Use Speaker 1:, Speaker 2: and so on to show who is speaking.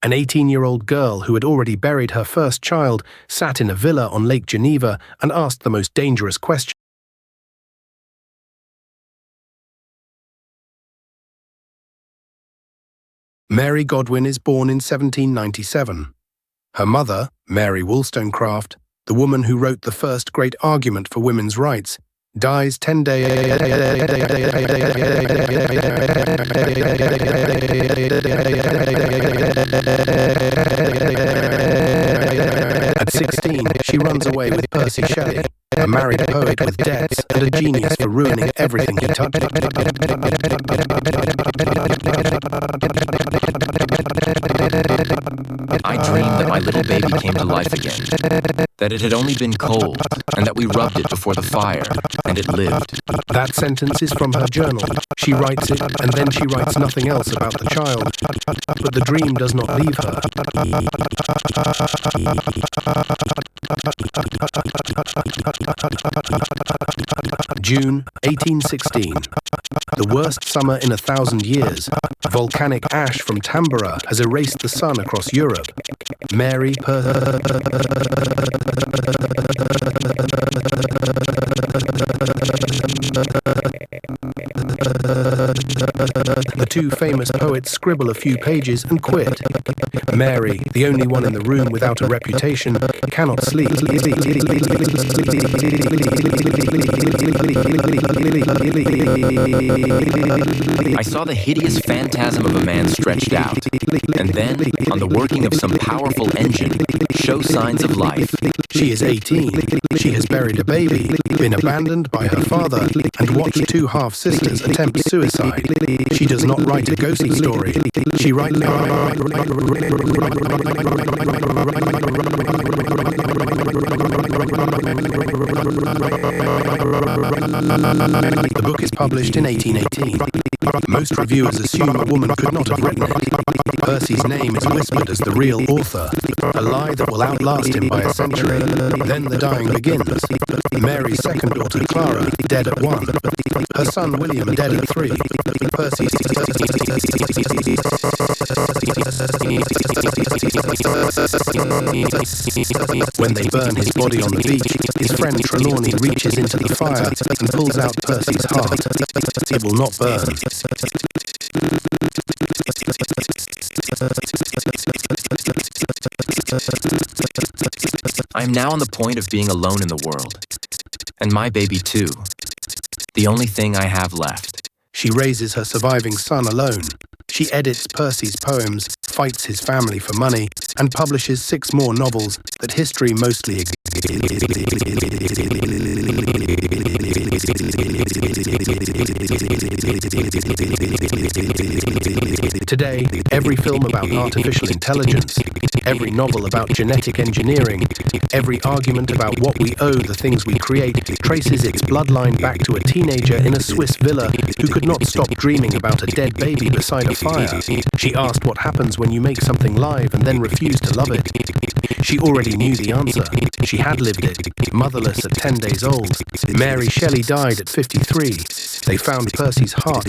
Speaker 1: An 18-year-old girl who had already buried her first child sat in a villa on Lake Geneva and asked the most dangerous question. Mary Godwin is born in 1797. Her mother, Mary Wollstonecraft, the woman who wrote the first great argument for women's rights, dies 10 days At 16, she runs away with Percy Shelley, a married poet with debts and a genius for ruining everything he touched.
Speaker 2: I dreamed that my little baby came to life again, that it had only been cold, and that we rubbed it before the fire, and it lived.
Speaker 1: That sentence is from her journal. She writes it, and then she writes nothing else about the child. But the dream does not leave her. June 1816. The worst summer in 1,000 years. Volcanic ash from Tambora has erased the sun across Europe. Mary The two famous poets scribble a few pages and quit. Mary, the only one in the room without a reputation, cannot sleep.
Speaker 2: I saw the hideous phantasm of a man stretched out, and then, on the working of some powerful engine, show signs of life.
Speaker 1: She is 18. She has buried a baby, been abandoned by her father, and watched two half-sisters attempt suicide. She does not write a ghost story. She writes... The book is published in 1818. Most reviewers assume a woman could not have written it. Percy's name is whispered as the real author, a lie that will outlast him by a century. Then the dying begins. Mary's second daughter, Clara, dead at 1. Her son, William, dead at 3. Percy... When they burn his body on the beach, his friend Trelawney reaches into the fire and pulls out Percy's heart. It will not burn.
Speaker 2: I am now on the point of being alone in the world. And my baby too. The only thing I have left.
Speaker 1: She raises her surviving son alone. She edits Percy's poems, fights his family for money, and publishes 6 more novels that history mostly ignores. Today, every film about artificial intelligence, every novel about genetic engineering, every argument about what we owe the things we create traces its bloodline back to a teenager in a Swiss villa who could not stop dreaming about a dead baby beside a fire. She asked what happens when you make something live and then refuse to love it. She already knew the answer. She had lived it, motherless at 10 days old. Mary Shelley died at 53. They found Percy's heart.